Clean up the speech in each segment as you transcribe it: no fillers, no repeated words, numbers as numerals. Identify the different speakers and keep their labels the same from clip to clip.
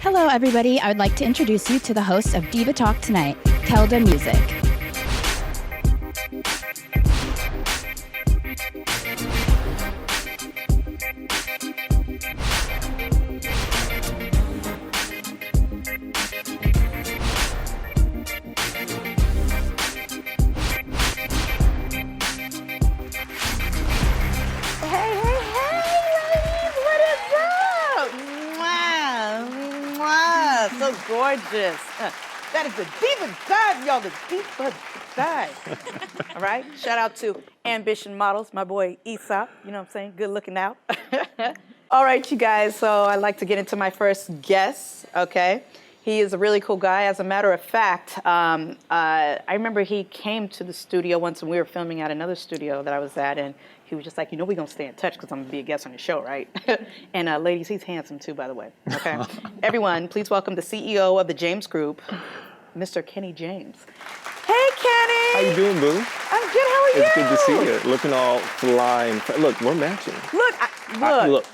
Speaker 1: Hello, everybody. I would like to introduce you to the host of Diva Talk tonight, Keldamuzik.
Speaker 2: So gorgeous. That is the Diva Dive, y'all, the Diva Dive. All right, shout out to Ambition Models, my boy Aesop, you know what I'm saying, good looking out. All right, you guys, so I'd like to get into my first guest, okay? He is a really cool guy. As a matter of fact, I remember he came to the studio once when we were filming at another studio that I was at, and he was just like, we're going to stay in touch because I'm going to be a guest on the show, right? And ladies, he's handsome too, by the way, okay? Everyone, please welcome the CEO of the James Group, Mr. Kenny James. Hey, Kenny!
Speaker 3: How you doing, boo?
Speaker 2: I'm good, how are you?
Speaker 3: It's good to see you. Looking all fly and look, we're matching.
Speaker 2: Look.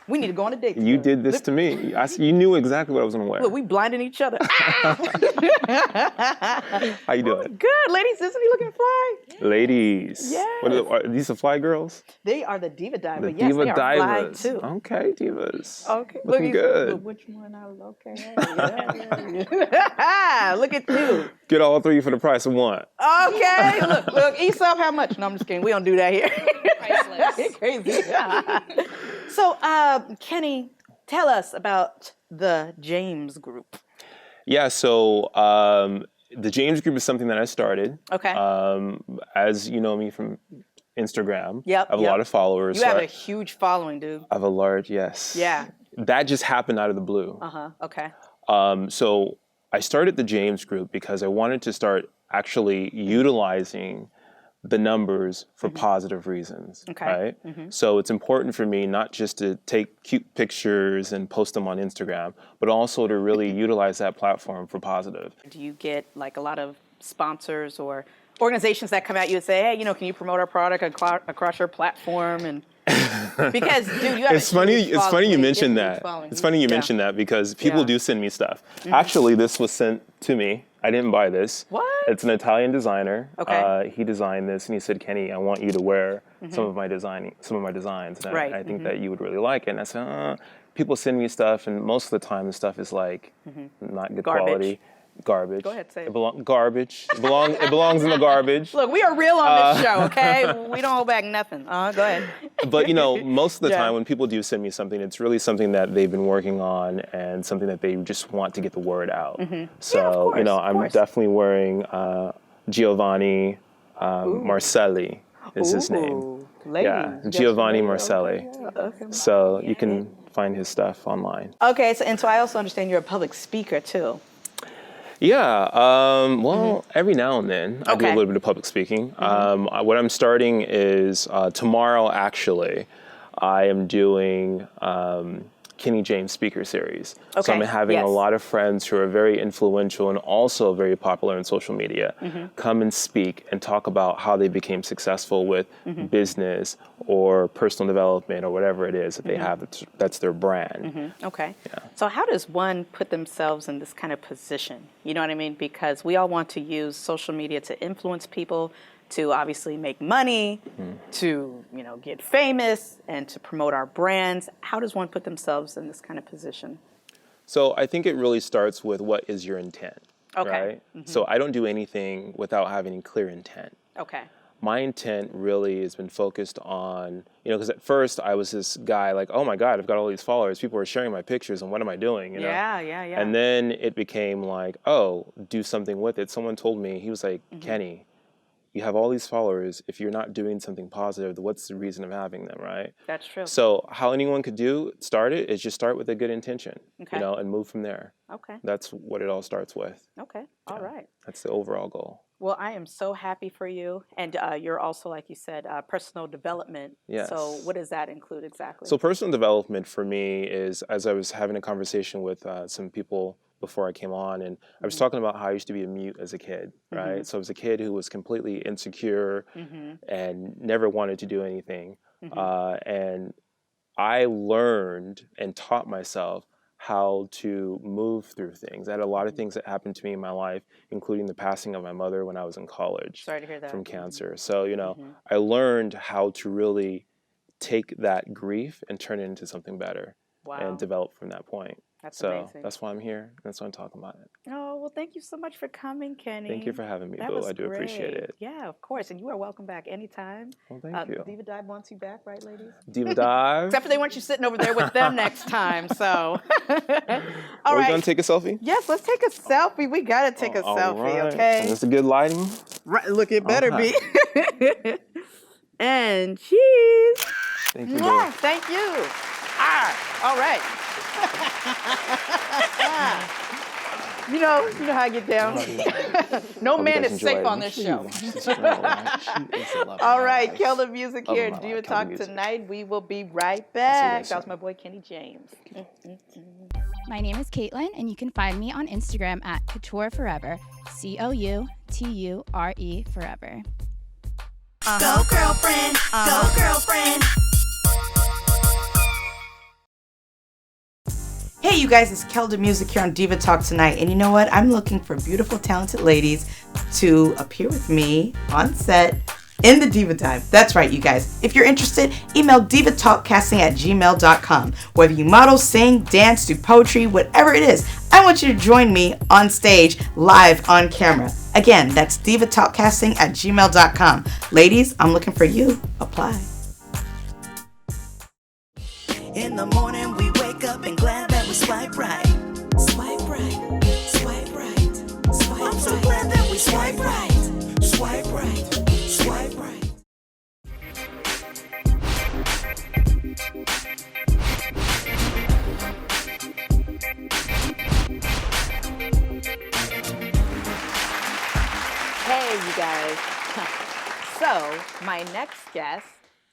Speaker 2: We need to go on a date together.
Speaker 3: You did this to me. You knew exactly what I was going to wear.
Speaker 2: Look, we blinding each other.
Speaker 3: How you doing?
Speaker 2: Good. Ladies, isn't he looking fly?
Speaker 3: Ladies.
Speaker 2: Yes.
Speaker 3: Are these the fly girls?
Speaker 2: They are the Diva Diva.
Speaker 3: The
Speaker 2: Yes,
Speaker 3: Diva
Speaker 2: they are
Speaker 3: Divas.
Speaker 2: fly too.
Speaker 3: Okay, divas.
Speaker 2: Okay.
Speaker 3: Looking good.
Speaker 2: Look, which one I okay. Yeah. Look at you.
Speaker 3: Get all three for the price of one.
Speaker 2: Okay. Look, Aesop, how much? No, I'm just kidding. We don't do that here.
Speaker 4: Priceless.
Speaker 2: Crazy. So, Kenny, tell us about the James Group.
Speaker 3: Yeah, so the James Group is something that I started.
Speaker 2: Okay.
Speaker 3: As you know me from Instagram.
Speaker 2: Yep.
Speaker 3: I have a lot of followers.
Speaker 2: You have a huge following, dude.
Speaker 3: I have a large, yes.
Speaker 2: Yeah.
Speaker 3: That just happened out of the blue.
Speaker 2: Okay.
Speaker 3: So I started the James Group because I wanted to start actually utilizing the numbers for positive reasons,
Speaker 2: Okay.
Speaker 3: right? So it's important for me not just to take cute pictures and post them on Instagram, but also to really utilize that platform for positive.
Speaker 2: Do you get like a lot of sponsors or organizations that come at you and say, hey, can you promote our product across your platform? And because, dude, you have
Speaker 3: It's funny you mentioned that. It's funny you
Speaker 2: Yeah.
Speaker 3: mentioned that because people
Speaker 2: Yeah.
Speaker 3: do send me stuff. Actually, this was sent to me. I didn't buy this.
Speaker 2: What?
Speaker 3: It's an Italian designer.
Speaker 2: Okay.
Speaker 3: He designed this, and he said, "Kenny, I want you to wear some of my designs, and
Speaker 2: Right.
Speaker 3: I think that you would really like it." And I said, people send me stuff, and most of the time the stuff is like not good
Speaker 2: Garbage.
Speaker 3: quality. Garbage.
Speaker 2: Go ahead, say it.
Speaker 3: Garbage. It belongs in the garbage.
Speaker 2: Look, we are real on this show, okay? We don't hold back nothing. Go ahead.
Speaker 3: But most of the
Speaker 2: Yeah.
Speaker 3: time when people do send me something, it's really something that they've been working on and something that they just want to get the word out. So,
Speaker 2: Yeah, of course, of
Speaker 3: I'm
Speaker 2: course.
Speaker 3: definitely wearing Giovanni Marcelli is his name.
Speaker 2: Ooh, ladies,
Speaker 3: Yeah,
Speaker 2: you got
Speaker 3: Giovanni
Speaker 2: your name,
Speaker 3: Marcelli.
Speaker 2: Okay.
Speaker 3: So you can find his stuff online.
Speaker 2: Okay, so I also understand you're a public speaker too.
Speaker 3: Yeah, every now and then I do a
Speaker 2: Okay.
Speaker 3: little bit of public speaking. What I'm starting is tomorrow, actually, I am doing Kenny James speaker series. So
Speaker 2: Okay,
Speaker 3: I'm having a
Speaker 2: yes.
Speaker 3: lot of friends who are very influential and also very popular in social media come and speak and talk about how they became successful with business or personal development or whatever it is that they have that's their brand.
Speaker 2: Okay. So how does one put themselves in this kind of position? You know what I mean? Because we all want to use social media to influence people, to obviously make money, to get famous, and to promote our brands. How does one put themselves in this kind of position?
Speaker 3: So I think it really starts with what is your intent,
Speaker 2: Okay.
Speaker 3: right? So I don't do anything without having clear intent.
Speaker 2: Okay.
Speaker 3: My intent really has been focused on, because at first I was this guy like, oh my God, I've got all these followers. People are sharing my pictures and what am I doing?
Speaker 2: Yeah.
Speaker 3: And then it became like, oh, do something with it. Someone told me, he was like, Kenny, you have all these followers. If you're not doing something positive, what's the reason of having them, right?
Speaker 2: That's true.
Speaker 3: So how anyone could start it is just start with a good intention,
Speaker 2: Okay.
Speaker 3: and move from there.
Speaker 2: Okay.
Speaker 3: That's what it all starts with.
Speaker 2: Okay. All right.
Speaker 3: That's the overall goal.
Speaker 2: Well, I am so happy for you. And you're also, like you said, personal development.
Speaker 3: Yes.
Speaker 2: So what does that include exactly?
Speaker 3: So personal development for me is, as I was having a conversation with some people before I came on, and I was talking about how I used to be a mute as a kid, right? So I was a kid who was completely insecure and never wanted to do anything. And I learned and taught myself how to move through things. I had a lot of things that happened to me in my life, including the passing of my mother when I was in college.
Speaker 2: Sorry to hear that.
Speaker 3: From cancer. So, I learned how to really take that grief and turn it into something better and develop from that point.
Speaker 2: That's
Speaker 3: so
Speaker 2: amazing.
Speaker 3: That's why I'm here. That's why I'm talking about it.
Speaker 2: Oh, well, thank you so much for coming, Kenny.
Speaker 3: Thank you for having me,
Speaker 2: That
Speaker 3: Boo.
Speaker 2: was
Speaker 3: I do appreciate
Speaker 2: great.
Speaker 3: it.
Speaker 2: Yeah, of course. And you are welcome back anytime.
Speaker 3: Well, thank you.
Speaker 2: Diva Dive wants you back, right, ladies?
Speaker 3: Diva Dive.
Speaker 2: Except for they want you sitting over there with them next time, so. All
Speaker 3: Are we
Speaker 2: right.
Speaker 3: going to take a selfie?
Speaker 2: Yes, let's take a selfie. We got to take a selfie,
Speaker 3: right.
Speaker 2: okay?
Speaker 3: And it's a good lighting?
Speaker 2: Right, look, it better be. And cheese.
Speaker 3: Thank you,
Speaker 2: Mwah,
Speaker 3: Boo.
Speaker 2: thank you. All right. You know how I get down. No man is safe on this show. All right, Keldamuzik here, Diva Talk tonight. We will be right back. That was my boy Kenny James.
Speaker 1: My name is Caitlin, and you can find me on Instagram at Couture Forever, COUTURE Forever.
Speaker 4: Go girlfriend, go girlfriend.
Speaker 2: Hey, you guys, it's Keldamuzik here on Diva Talk tonight. And you know what? I'm looking for beautiful, talented ladies to appear with me on set in the Diva Dive. That's right, you guys. If you're interested, email divatalkcasting@gmail.com. Whether you model, sing, dance, do poetry, whatever it is, I want you to join me on stage, live on camera. Again, that's divatalkcasting@gmail.com. Ladies, I'm looking for you. Apply.
Speaker 4: In the morning we wake up and glad that we swipe right. Swipe right, swipe right, swipe right. I'm so glad that we swipe right. Swipe right, swipe right.
Speaker 2: Hey, you guys. So, my next guest,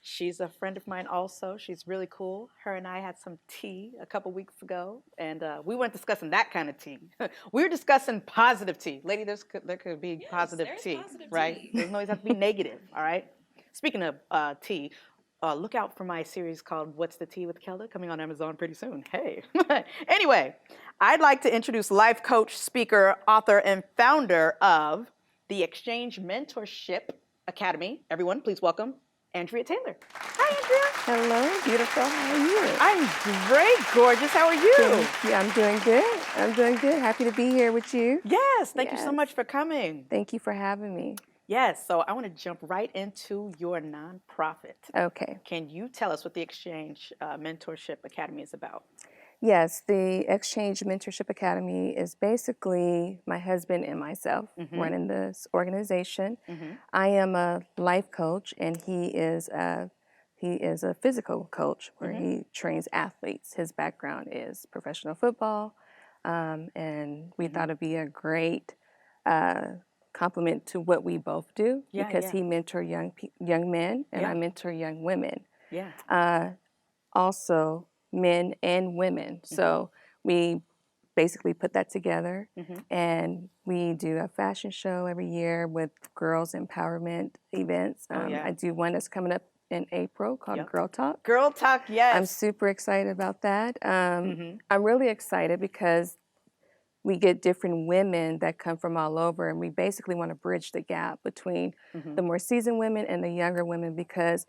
Speaker 2: she's a friend of mine also. She's really cool. Her and I had some tea a couple weeks ago, and we weren't discussing that kind of tea. We were discussing positive tea. Lady, there could be positive tea, right? Tea. Doesn't always have to be negative, all right? Speaking of tea, look out for my series called What's the Tea with Kelda, coming on Amazon pretty soon. Hey. Anyway, I'd like to introduce life coach, speaker, author, and founder of the Exchange Mentorship Academy. Everyone, please welcome Andrea Taylor. Hi, Andrea.
Speaker 5: Hello, beautiful. How are you?
Speaker 2: I'm great, gorgeous. How are you?
Speaker 5: Yeah, I'm doing good. I'm doing good. Happy to be here with you.
Speaker 2: Yes, thank you so much for coming.
Speaker 5: Thank you for having me.
Speaker 2: Yes, so I want to jump right into your nonprofit.
Speaker 5: Okay.
Speaker 2: Can you tell us what the Exchange Mentorship Academy is about?
Speaker 5: Yes, the Exchange Mentorship Academy is basically my husband and myself running this organization. I am a life coach, and he is a physical coach where he trains athletes. His background is professional football, and we thought it'd be a great complement to what we both do because he mentor young men and I mentor young women. Also men and women. So we basically put that together, and we do a fashion show every year with girls empowerment events. I do one that's coming up in April called Girl Talk.
Speaker 2: Girl Talk, yes.
Speaker 5: I'm super excited about that. I'm really excited because we get different women that come from all over, and we basically want to bridge the gap between the more seasoned women and the younger women because,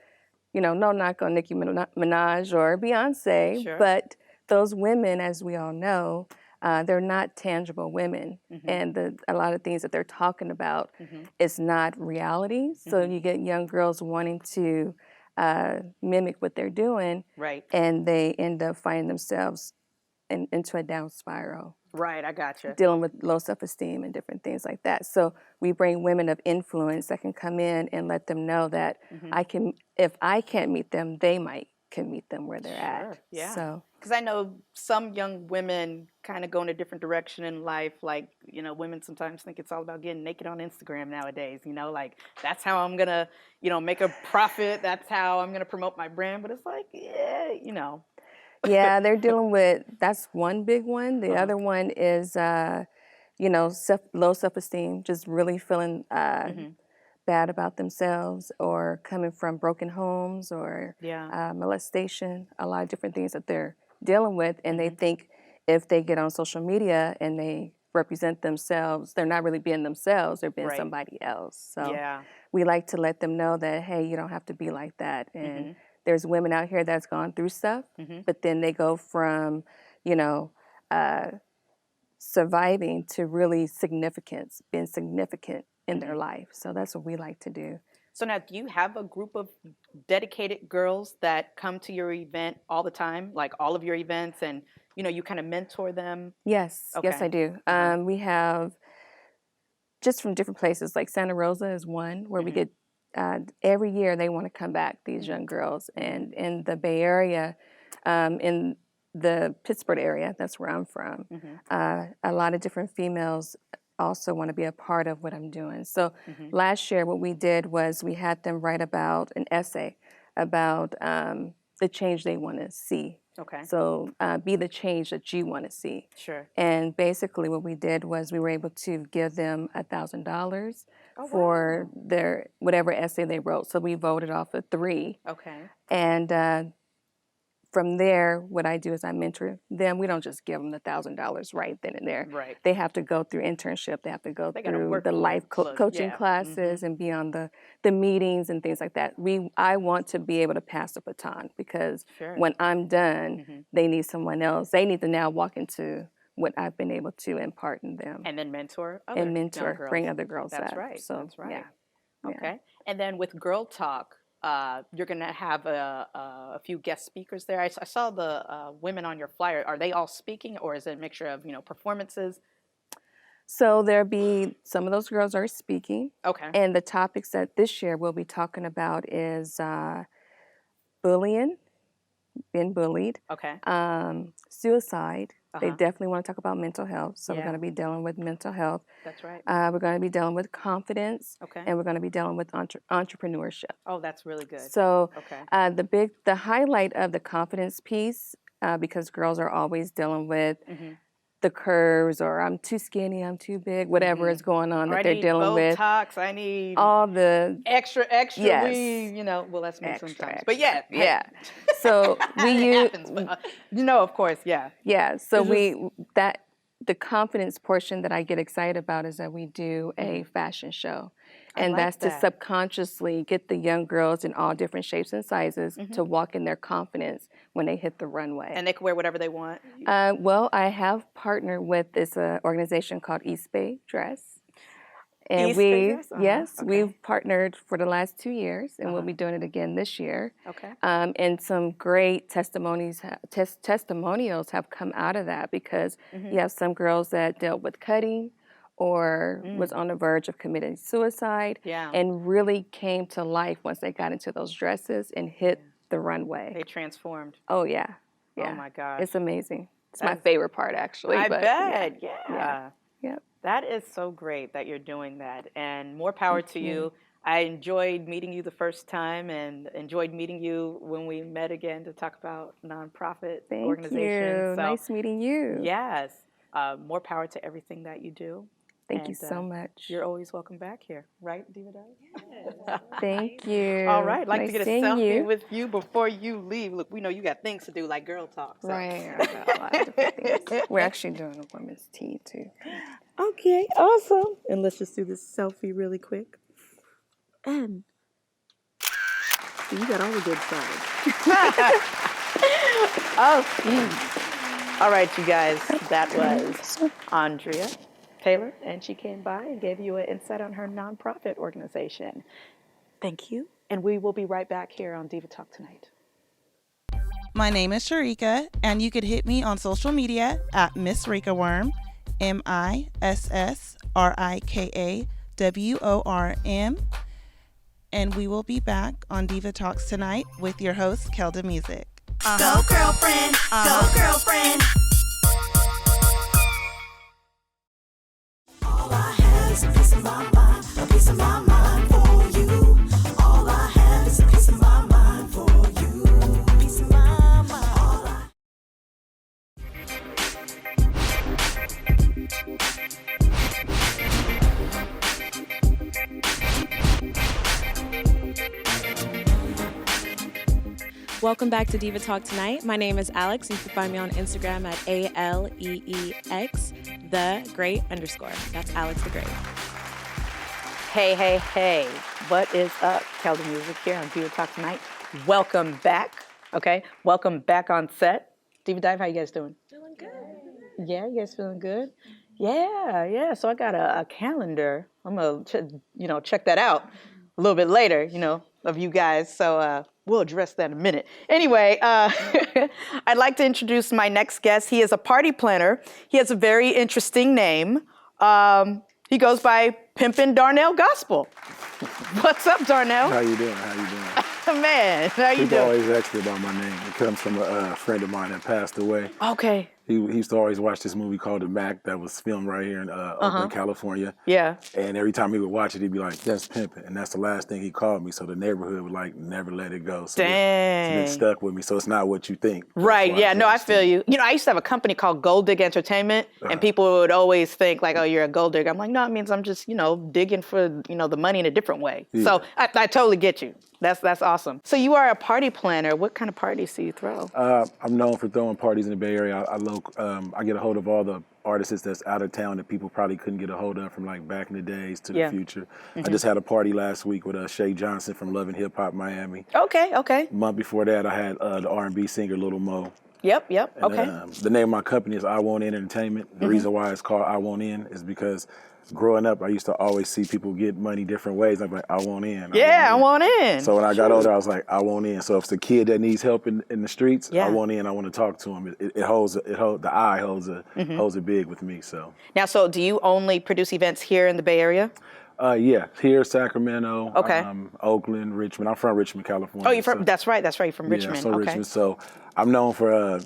Speaker 5: no knock on Nicki Minaj or Beyonce, but those women, as we all know, they're not tangible women, and a lot of things that they're talking about is not reality. So you get young girls wanting to mimic what they're doing, and they end up finding themselves into a down spiral.
Speaker 2: Right, I gotcha.
Speaker 5: Dealing with low self-esteem and different things like that. So we bring women of influence that can come in and let them know that if I can't meet them, they can meet them where they're at.
Speaker 2: Yeah.
Speaker 5: So,
Speaker 2: because I know some young women kind of go in a different direction in life. Like, women sometimes think it's all about getting naked on Instagram nowadays. Like that's how I'm gonna, make a profit. That's how I'm gonna promote my brand. But it's like,
Speaker 5: yeah, they're dealing with, that's one big one. The other one is, low self-esteem, just really feeling bad about themselves or coming from broken homes or molestation, a lot of different things that they're dealing with. And they think if they get on social media and they represent themselves, they're not really being themselves, they're being
Speaker 2: Right.
Speaker 5: somebody else. So
Speaker 2: Yeah.
Speaker 5: we like to let them know that, hey, you don't have to be like that. And there's women out here that's gone through stuff, but then they go from, you know, surviving to really significance, being significant in their life. So that's what we like to do.
Speaker 2: So now, do you have a group of dedicated girls that come to your event all the time, like all of your events, and you kind of mentor them?
Speaker 5: Yes, yes,
Speaker 2: Okay.
Speaker 5: I do. We have just from different places, like Santa Rosa is one where we get every year they want to come back, these young girls. And in the Bay Area, in the Pittsburgh area, that's where I'm from, a lot of different females also want to be a part of what I'm doing. So last year what we did was we had them write about an essay about the change they want to see.
Speaker 2: Okay.
Speaker 5: So be the change that you want to see.
Speaker 2: Sure.
Speaker 5: And basically what we did was we were able to give them $1,000 for their whatever essay they wrote. So we voted off of 3.
Speaker 2: Okay.
Speaker 5: And from there, what I do is I mentor them. We don't just give them the $1,000 right then and there.
Speaker 2: Right.
Speaker 5: They have to go through internship. They have to go
Speaker 2: gotta
Speaker 5: through
Speaker 2: work
Speaker 5: the
Speaker 2: for
Speaker 5: life
Speaker 2: it. Look,
Speaker 5: coaching
Speaker 2: yeah.
Speaker 5: classes and be on the meetings and things like that. I want to be able to pass the baton because
Speaker 2: Sure.
Speaker 5: when I'm done, they need someone else. They need to now walk into what I've been able to impart in them
Speaker 2: And then mentor other
Speaker 5: and
Speaker 2: young
Speaker 5: mentor,
Speaker 2: girls.
Speaker 5: bring other girls
Speaker 2: That's
Speaker 5: up.
Speaker 2: right.
Speaker 5: So,
Speaker 2: That's right.
Speaker 5: Yeah.
Speaker 2: Okay. And then with Girl Talk, you're going to have a few guest speakers there. I saw the women on your flyer. Are they all speaking, or is it a mixture of performances?
Speaker 5: So there'll be some of those girls are speaking.
Speaker 2: Okay.
Speaker 5: And the topics that this year we'll be talking about is bullying, being bullied,
Speaker 2: Okay.
Speaker 5: suicide. They
Speaker 2: Uh-huh.
Speaker 5: definitely want to talk about mental health. So we're
Speaker 2: Yeah.
Speaker 5: going to be dealing with mental health.
Speaker 2: That's right.
Speaker 5: We're going to be dealing with confidence.
Speaker 2: Okay.
Speaker 5: And we're going to be dealing with entrepreneurship.
Speaker 2: Oh, that's really good.
Speaker 5: So
Speaker 2: Okay.
Speaker 5: the highlight of the confidence piece, because girls are always dealing with the curves or I'm too skinny, I'm too big, whatever is going on
Speaker 2: Or
Speaker 5: that
Speaker 2: I
Speaker 5: they're
Speaker 2: need
Speaker 5: dealing with.
Speaker 2: Botox. I need
Speaker 5: All the
Speaker 2: extra
Speaker 5: Yes.
Speaker 2: weave. Well, that's me
Speaker 5: Extra,
Speaker 2: sometimes.
Speaker 5: extra.
Speaker 2: But yeah. hey.
Speaker 5: Yeah. So we
Speaker 2: It
Speaker 5: use
Speaker 2: happens, but, of course, yeah.
Speaker 5: yeah. So
Speaker 2: It's
Speaker 5: the confidence portion that I get excited about is that we do a fashion show. And
Speaker 2: like
Speaker 5: that's to
Speaker 2: that.
Speaker 5: subconsciously get the young girls in all different shapes and sizes to walk in their confidence when they hit the runway.
Speaker 2: And they can wear whatever they want.
Speaker 5: Well, I have partnered with this organization called East Bay Dress. And
Speaker 2: East Bay Dress? Uh-huh.
Speaker 5: Yes,
Speaker 2: Okay.
Speaker 5: we've partnered for the last 2 years, and we'll
Speaker 2: Uh-huh.
Speaker 5: be doing it again this year.
Speaker 2: Okay.
Speaker 5: And some great testimonials have come out of that because you have some girls that dealt with cutting or was on the verge of committing suicide
Speaker 2: Yeah.
Speaker 5: and really came to life once they got into those dresses and hit the runway.
Speaker 2: They transformed.
Speaker 5: Oh, yeah. Yeah.
Speaker 2: Oh, my gosh.
Speaker 5: It's amazing. It's my
Speaker 2: That's-
Speaker 5: favorite part, actually.
Speaker 2: I
Speaker 5: but
Speaker 2: bet.
Speaker 5: Yeah.
Speaker 2: Yeah.
Speaker 5: Yep.
Speaker 2: That is so great that you're doing that. And more power to you. I enjoyed meeting you the first time and enjoyed meeting you when we met again to talk about nonprofit
Speaker 5: Thank
Speaker 2: organizations.
Speaker 5: you.
Speaker 2: So,
Speaker 5: Nice meeting you.
Speaker 2: yes. More power to everything that you do.
Speaker 5: Thank you
Speaker 2: And,
Speaker 5: so much.
Speaker 2: You're always welcome back here, right, Diva Dove?
Speaker 5: Thank you.
Speaker 2: All right, I'd like
Speaker 5: Nice
Speaker 2: to get a
Speaker 5: seeing
Speaker 2: selfie
Speaker 5: you.
Speaker 2: with you before you leave. Look, we know you got things to do like Girl Talk. So.
Speaker 5: Right. I got a lot of different things. We're actually doing a women's tea, too.
Speaker 2: Okay, awesome. And let's just do this selfie really quick. And you got all the good sides. All right, you guys, that was Andrea Taylor, and she came by and gave you an insight on her nonprofit organization. Thank you. And we will be right back here on Diva Talk tonight.
Speaker 6: My name is Sharika, and you could hit me on social media at Miss Rika Worm, MISSRIKAWORM. And we will be back on Diva Talks tonight with your host, Keldamuzik.
Speaker 4: Go girlfriend, go girlfriend. All I have is a piece of my mind, a piece of my mind for you. All I have is a piece of my mind for you. A piece of my mind. All I
Speaker 7: Welcome back to Diva Talk Tonight. My name is Alex. You can find me on Instagram at ALEEX, the great _. That's Alex the Great.
Speaker 2: Hey. What is up? Keldamuzik here on Diva Talk Tonight. Welcome back. Okay, welcome back on set. Diva Dive, how you guys doing?
Speaker 7: Feeling good.
Speaker 2: Yeah, you guys feeling good? Yeah. So I got a calendar. I'm gonna check that out a little bit later, of you guys. So we'll address that in a minute. Anyway, I'd like to introduce my next guest. He is a party planner. He has a very interesting name. He goes by Pimpin' Darnell Gospel. What's up, Darnell?
Speaker 8: How you doing?
Speaker 2: Man, how you
Speaker 8: People
Speaker 2: doing?
Speaker 8: always ask me about my name. It comes from a friend of mine that passed away.
Speaker 2: Okay.
Speaker 8: He used to always watch this movie called The Mac that was filmed right here in Oakland, California.
Speaker 2: Yeah.
Speaker 8: And every time he would watch it, he'd be like, "That's pimping," and that's the last thing he called me. So the neighborhood would never let it go. So
Speaker 2: Dang.
Speaker 8: It's been stuck with me. So it's not what you think.
Speaker 2: Right. Yeah. No, I feel you. I used to have a company called Gold Dig Entertainment, and people would always think like, "Oh, you're a gold digger." I'm like, no, it means I'm just, digging for, the money in a different way. Yeah. So I totally get you. That's awesome. So you are a party planner. What kind of parties do you throw?
Speaker 8: I'm known for throwing parties in the Bay Area. I get a hold of all the artists that's out of town that people probably couldn't get a hold of from like back in the days to the future. I just had a party last week with Shay Johnson from Love and Hip Hop Miami.
Speaker 2: Okay.
Speaker 8: A month before that, I had the R&B singer Little Mo.
Speaker 2: Yep.
Speaker 8: And,
Speaker 2: Okay.
Speaker 8: The name of my company is I Want In Entertainment. The reason why it's called I Want In is because growing up, I used to always see people get money different ways. I'm like, I want in.
Speaker 2: I want in.
Speaker 8: So when I got older, I was like, I want in. So if it's a kid that needs help in the streets, I want in. I want to talk to him. The eye holds it big with me. So
Speaker 2: now, do you only produce events here in the Bay Area?
Speaker 8: Yeah, here, Sacramento,
Speaker 2: okay.
Speaker 8: Oakland, Richmond. I'm from Richmond, California.
Speaker 2: Oh, you're from? That's right. You're from Richmond.
Speaker 8: Yeah, so
Speaker 2: okay.
Speaker 8: Richmond. So I'm known for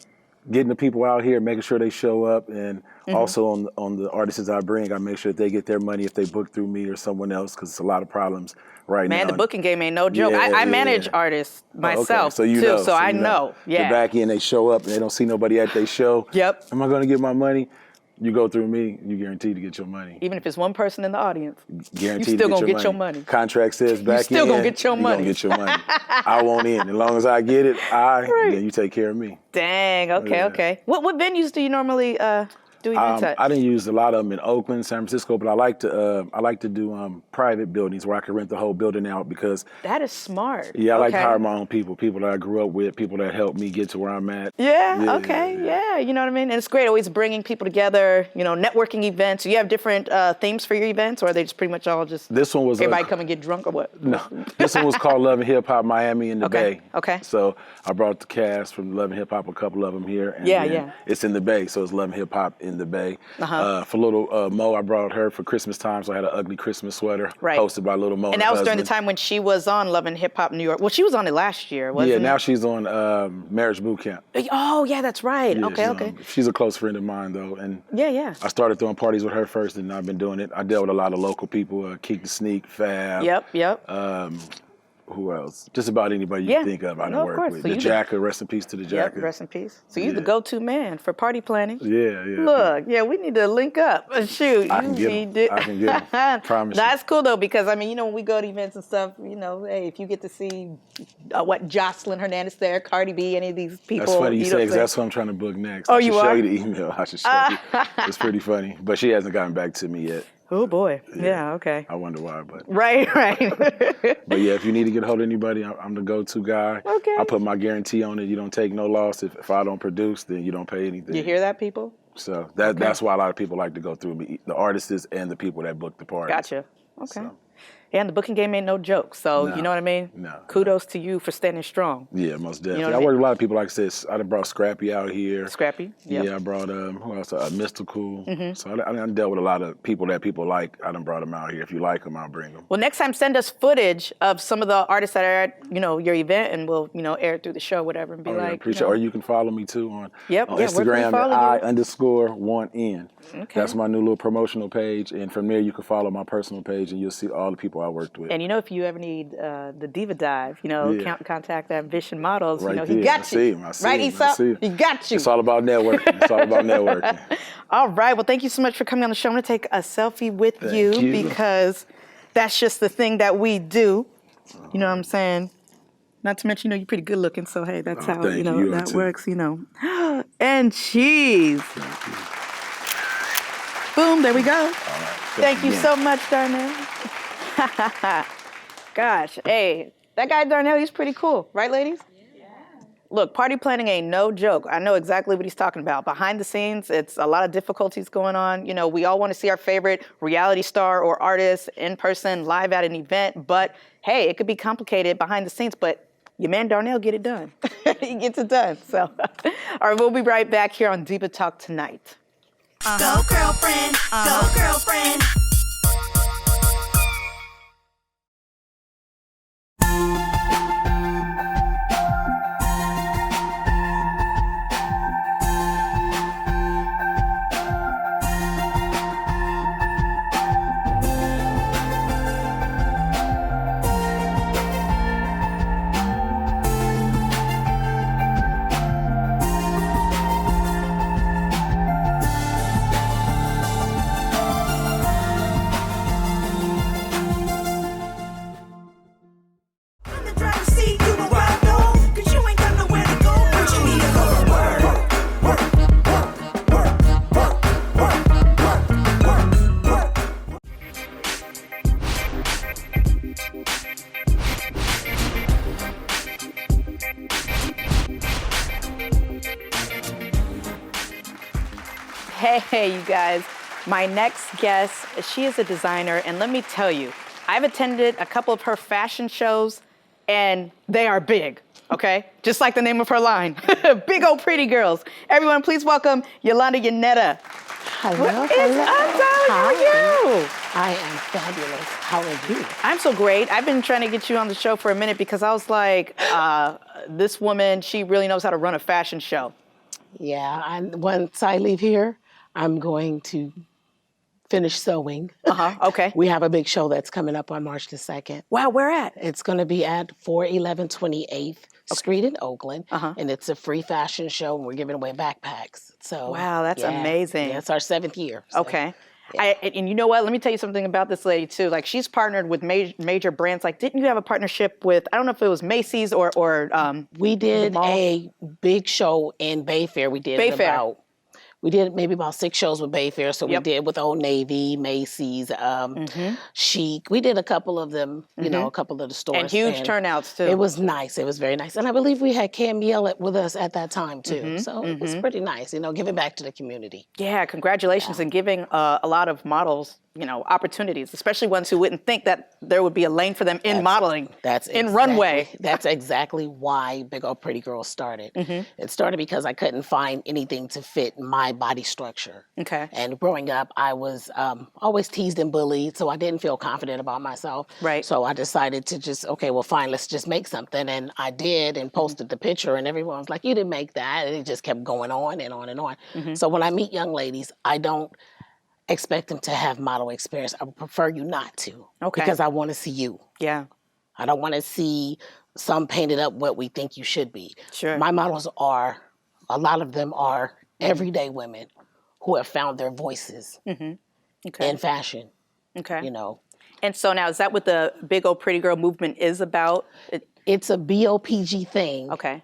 Speaker 8: getting the people out here, making sure they show up, and also on the artists I bring, I make sure that they get their money if they book through me or someone else, because it's a lot of problems right now.
Speaker 2: Man, the booking game ain't no joke. I manage artists myself
Speaker 8: so you
Speaker 2: too,
Speaker 8: know,
Speaker 2: so I know. Yeah.
Speaker 8: The back end, they show up and they don't see nobody at their show.
Speaker 2: Yep.
Speaker 8: Am I going to get my money? You go through me, you guaranteed to get your money.
Speaker 2: Even if it's one person in the audience,
Speaker 8: guaranteed
Speaker 2: you still gonna get your money.
Speaker 8: Contract says back
Speaker 2: you still
Speaker 8: in,
Speaker 2: gonna get your money.
Speaker 8: You gonna get your money. I want in. As long as I get it, then you take care of me.
Speaker 2: Dang. Okay. What venues do you normally do events at?
Speaker 8: I didn't use a lot of them in Oakland, San Francisco, but I like to do private buildings where I can rent the whole building out because
Speaker 2: that is smart.
Speaker 8: Yeah, I like to hire my own people that I grew up with, people that helped me get to where I'm at.
Speaker 2: Yeah. Okay. Yeah. You know what I mean? And it's great always bringing people together. Networking events. Do you have different themes for your events, or are they just pretty much all just
Speaker 8: this one was
Speaker 2: everybody come and get drunk or what?
Speaker 8: No, this one was called Love and Hip Hop Miami in the Bay.
Speaker 2: Okay.
Speaker 8: So I brought the cast from Love and HipOp, a couple of them here. And it's in the Bay, so it's Love and Hip Hop in the Bay. For little Mo, I brought her for Christmas time, so I had an ugly Christmas sweater hosted by Little Mo.
Speaker 2: And that was during the time when she was on Love and Hip Hop New York. Well, she was on it last year, wasn't it?
Speaker 8: Yeah, now she's on Marriage Boot Camp.
Speaker 2: Oh, yeah, that's right.
Speaker 8: Yeah,
Speaker 2: okay.
Speaker 8: She's a close friend of mine, though. And
Speaker 2: yeah.
Speaker 8: I started throwing parties with her first, and I've been doing it. I dealt with a lot of local people, Keek the Sneak, Fab.
Speaker 2: Yep.
Speaker 8: Who else? Just about anybody you can think of I done work with.
Speaker 2: So
Speaker 8: the Jacker, rest in peace to the Jacker.
Speaker 2: Yep, rest in peace. So you're the go-to man for party planning.
Speaker 8: Yeah.
Speaker 2: Look, we need to link up. Shoot,
Speaker 8: I can get them. Promise
Speaker 2: That's cool, though, because, when we go to events and stuff, hey, if you get to see Jocelyn Hernandez there, Cardi B, any of these people.
Speaker 8: That's funny you say, because that's what I'm trying to book next.
Speaker 2: Oh,
Speaker 8: I
Speaker 2: you
Speaker 8: should
Speaker 2: are?
Speaker 8: show you the email. I should show you. It's pretty funny. But she hasn't gotten back to me yet.
Speaker 2: Oh, boy. Yeah, okay.
Speaker 8: I wonder why, but.
Speaker 2: Right.
Speaker 8: But yeah, if you need to get a hold of anybody, I'm the go-to guy.
Speaker 2: Okay.
Speaker 8: I put my guarantee on it. You don't take no loss. If I don't produce, then you don't pay anything.
Speaker 2: You hear that, people?
Speaker 8: So that's why a lot of people like to go through me, the artists and the people that book the parties.
Speaker 2: Gotcha. Okay. So. And the booking game ain't no joke. So, you know what I mean?
Speaker 8: No.
Speaker 2: Kudos to you for standing strong.
Speaker 8: Yeah, most definitely.
Speaker 2: You know
Speaker 8: I work with a lot of people like this. I done brought Scrappy out here.
Speaker 2: Scrappy? Yep.
Speaker 8: Yeah, I brought, who else? Mystical. So I done dealt with a lot of people that people like. I done brought them out here. If you like them, I'll bring them.
Speaker 2: Well, next time, send us footage of some of the artists that are at, your event, and we'll, air it through the show, whatever, and be
Speaker 8: appreciate it. Or you can follow me, too, on
Speaker 2: where
Speaker 8: Instagram
Speaker 2: can we follow
Speaker 8: at I_1N.
Speaker 2: Okay.
Speaker 8: That's my new little promotional page. And from there, you can follow my personal page, and you'll see all the people I worked with.
Speaker 2: And, if you ever need the Diva Dive, contact Ambition Models,
Speaker 8: right
Speaker 2: he got you.
Speaker 8: I see him.
Speaker 2: Esa? He got you.
Speaker 8: It's all about networking.
Speaker 2: All right. Well, thank you so much for coming on the show. I'm going to take a selfie with you because that's just the thing that we do. You know what I'm saying? Not to mention, you're pretty good looking, so hey, that's how,
Speaker 8: thank you. You are
Speaker 2: that
Speaker 8: too.
Speaker 2: works, And cheese. Boom, there we go.
Speaker 8: All right.
Speaker 2: Thank you so much, Darnell. Gosh, hey, that guy Darnell, he's pretty cool, right, ladies? Look, party planning ain't no joke. I know exactly what he's talking about. Behind the scenes, it's a lot of difficulties going on. We all want to see our favorite reality star or artist in person, live at an event. But hey, it could be complicated behind the scenes, but your man Darnell get it done. He gets it done. So, all right, we'll be right back here on Diva Talk tonight.
Speaker 4: Go girlfriend, go girlfriend.
Speaker 2: Hey, you guys. My next guest, she is a designer, and let me tell you, I've attended a couple of her fashion shows, and they are big, okay? Just like the name of her line, Big Old Pretty Girls. Everyone, please welcome Yolanda Yanetta.
Speaker 9: Hello,
Speaker 2: What is up, darling? How are you?
Speaker 9: I am fabulous. How are you?
Speaker 2: I'm so great. I've been trying to get you on the show for a minute because I was like, this woman, she really knows how to run a fashion show.
Speaker 9: Yeah, once I leave here, I'm going to finish sewing.
Speaker 2: Okay.
Speaker 9: We have a big show that's coming up on March the 2nd.
Speaker 2: Wow, where at?
Speaker 9: It's going to be at 411 28th Street in Oakland, and it's a free fashion show, and we're giving away backpacks. So
Speaker 2: wow, that's amazing.
Speaker 9: Yeah, it's our 7th year. So.
Speaker 2: Okay. Yeah. And you know what? Let me tell you something about this lady too. Like she's partnered with major brands. Like, didn't you have a partnership with? I don't know if it was Macy's or
Speaker 9: we did a big show in Bayfair. We did
Speaker 2: Bayfair.
Speaker 9: We did maybe about 6 shows with Bayfair. So we did with Old Navy, Macy's, Chic. We did a couple of them, you know, a couple of the stores.
Speaker 2: And huge turnouts too.
Speaker 9: It was nice. It was very nice. And I believe we had Camille with us at that time too. So it was pretty nice, you know, giving back to the community.
Speaker 2: Yeah, congratulations and giving a lot of models, you know, opportunities, especially ones who wouldn't think that there would be a lane for them in modeling, in runway.
Speaker 9: That's exactly why Big Old Pretty Girls started. It started because I couldn't find anything to fit my body structure.
Speaker 2: Okay.
Speaker 9: And growing up, I was always teased and bullied, so I didn't feel confident about myself.
Speaker 2: Right.
Speaker 9: So I decided to just, okay, well, fine, let's just make something. And I did and posted the picture, and everyone was like, you didn't make that. And it just kept going on and on and on. So when I meet young ladies, I don't expect them to have model experience. I would prefer you not to.
Speaker 2: Okay.
Speaker 9: Because I want to see you.
Speaker 2: Yeah.
Speaker 9: I don't want to see some painted up what we think you should be.
Speaker 2: Sure.
Speaker 9: My models a lot of them are everyday women who have found their voices in fashion.
Speaker 2: Okay.
Speaker 9: You know.
Speaker 2: And so now, is that what the Big Old Pretty Girl movement is about?
Speaker 9: It's a BOPG thing.
Speaker 2: Okay.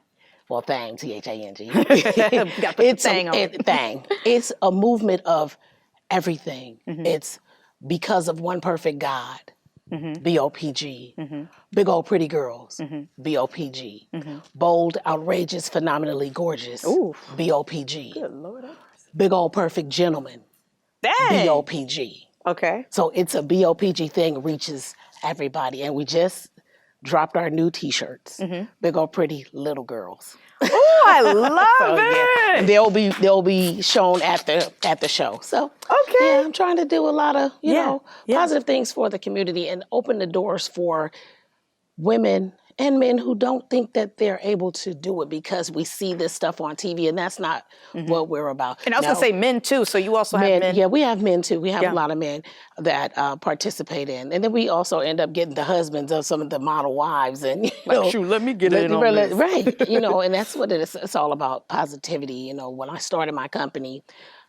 Speaker 9: Well, thing, T-H-A-N-G.
Speaker 2: It's
Speaker 9: thing. It's a movement of everything. It's because of one perfect God, B-O-P-G. Big Old Pretty Girls, B-O-P-G. Bold, outrageous, phenomenally gorgeous, B-O-P-G.
Speaker 2: Good Lord.
Speaker 9: Big Old Perfect Gentleman, B-O-P-G.
Speaker 2: Okay.
Speaker 9: So it's a B-O-P-G thing, reaches everybody. And we just dropped our new T-shirts, Big Old Pretty Little Girls.
Speaker 2: Oh, I love it.
Speaker 9: And they'll be shown at the show. So yeah, I'm trying to do a lot of you know positive things for the community and open the doors for women and men who don't think that they're able to do it because we see this stuff on TV and that's not what we're about.
Speaker 2: And I was going to say men too, so you also have men.
Speaker 9: Yeah, we have men too. We have a lot of men that participate in. And then we also end up getting the husbands of some of the model wives. And,
Speaker 2: shoot, let me get in on this.
Speaker 9: Right, you know, and that's what it is. It's all about positivity. You know, when I started my company,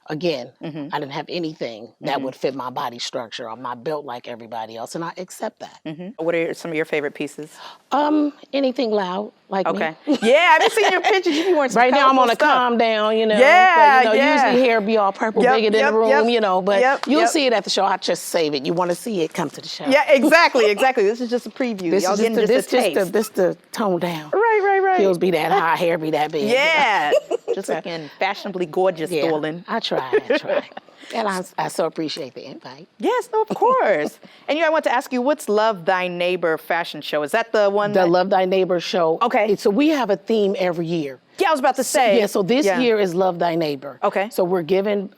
Speaker 9: again, I didn't have anything that would fit my body structure. I'm not built like everybody else, and I accept that.
Speaker 2: What are some of your favorite pieces?
Speaker 9: Anything loud, like
Speaker 2: Okay.
Speaker 9: me.
Speaker 2: Yeah, I've been seeing your pictures. You be wearing some
Speaker 9: Right now I'm on a
Speaker 2: stuff.
Speaker 9: calm down, you know.
Speaker 2: Yeah,
Speaker 9: but,
Speaker 2: yeah.
Speaker 9: Usually hair be all purple, bigger than the room, you know. But you'll
Speaker 2: yep.
Speaker 9: see it at the show. I just save it. You want to see it, come to the show.
Speaker 2: Yeah, exactly. This is just a preview.
Speaker 9: This
Speaker 2: Y'all
Speaker 9: is
Speaker 2: getting just a taste.
Speaker 9: this the tone down.
Speaker 2: Right.
Speaker 9: Heels be that high, hair be that big.
Speaker 2: Yeah. Just looking fashionably gorgeous, darling.
Speaker 9: I try. And I so appreciate the invite.
Speaker 2: Yes, no, of course. And I want to ask you, what's Love Thy Neighbor fashion show? Is that the one?
Speaker 9: The Love Thy Neighbor show.
Speaker 2: Okay.
Speaker 9: So we have a theme every year.
Speaker 2: Yeah, I was about to say.
Speaker 9: So this year is Love Thy Neighbor.
Speaker 2: Okay.
Speaker 9: So we're giving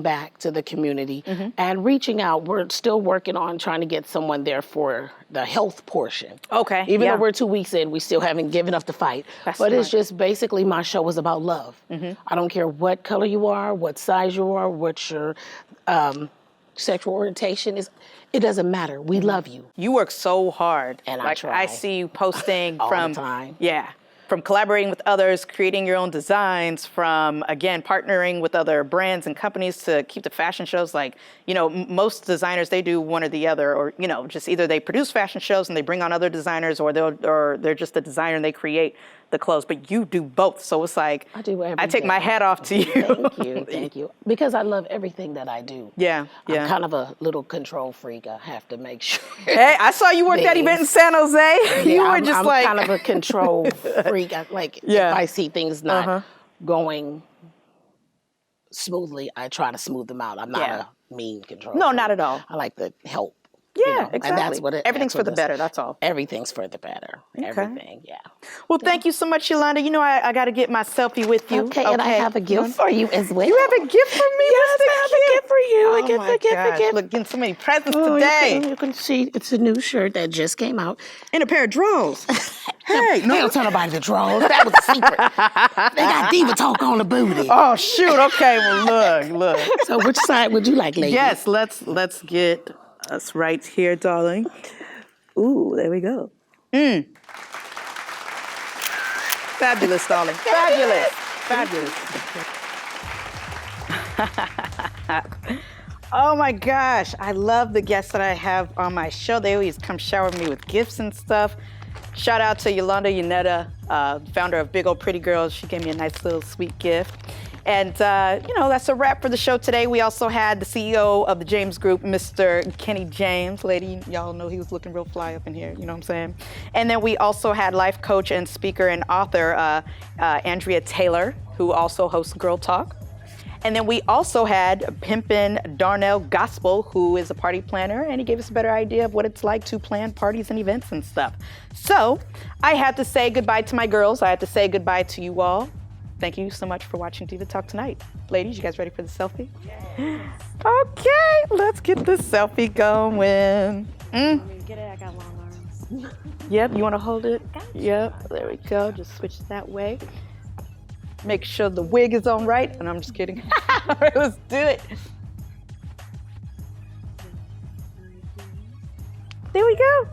Speaker 9: back to the community and reaching out. We're still working on trying to get someone there for the health portion.
Speaker 2: Okay.
Speaker 9: Even though we're 2 weeks in, we still haven't given up the fight. But it's just basically my show is about love. I don't care what color you are, what size you are, what your sexual orientation is. It doesn't matter. We love you.
Speaker 2: You work so hard.
Speaker 9: And I try.
Speaker 2: I see you posting
Speaker 9: All
Speaker 2: from
Speaker 9: the time.
Speaker 2: Yeah. From collaborating with others, creating your own designs, from, again, partnering with other brands and companies to keep the fashion shows. Like, most designers, they do one or the other, or, just either they produce fashion shows and they bring on other designers, or they're just a designer and they create the clothes. But you do both. So it's like,
Speaker 9: I do everything.
Speaker 2: I take my hat off to you.
Speaker 9: Thank you. Because I love everything that I do.
Speaker 2: Yeah.
Speaker 9: I'm kind of a little control freak. I have to make sure.
Speaker 2: Hey, I saw you work that event in San Jose. You were just
Speaker 9: I'm kind of a control freak. If I see things not going smoothly, I try to smooth them out. I'm not a mean control freak.
Speaker 2: Not at all.
Speaker 9: I like to help.
Speaker 2: Yeah, exactly.
Speaker 9: And that's what
Speaker 2: everything's for the better, that's all.
Speaker 9: Everything's for the better. Okay. Everything,
Speaker 2: Well, thank you so much, Yolanda. I got to get my selfie with you.
Speaker 9: Okay, and I have a gift for you as well.
Speaker 2: You have a gift for me?
Speaker 9: Yes, I have a gift for you.
Speaker 2: Oh my gosh, look, getting so many presents today.
Speaker 9: You can see it's a new shirt that just came out.
Speaker 2: In a pair of drawers.
Speaker 9: Hey, no, don't tell nobody the drawers. That was a secret. They got diva talk on the booty.
Speaker 2: Oh shoot! Okay, well look.
Speaker 9: So which side would you like, lady?
Speaker 2: Yes, let's get us right here, darling. Ooh, there we go. Fabulous, darling. Fabulous. Oh my gosh, I love the guests that I have on my show. They always come shower me with gifts and stuff. Shout out to Yolanda Yanetta, founder of Big Old Pretty Girls. She gave me a nice little sweet gift. And, that's a wrap for the show today. We also had the CEO of the James Group, Mr. Kenny James. Lady, y'all know he was looking real fly up in here, you know what I'm saying? And then we also had life coach and speaker and author, Andrea Taylor, who also hosts Girl Talk. And then we also had Pimpin' Darnell Gospel, who is a party planner, and he gave us a better idea of what it's like to plan parties and events and stuff. So I had to say goodbye to my girls. I had to say goodbye to you all. Thank you so much for watching Diva Talk tonight. Ladies, you guys ready for the selfie? Yes. Okay, let's get the selfie going.
Speaker 7: Get it, I got long arms.
Speaker 2: Yep, you want to hold it? Yep, there we go. Just switch that way. Make sure the wig is on right. And I'm just kidding. All right, let's do it. There we go.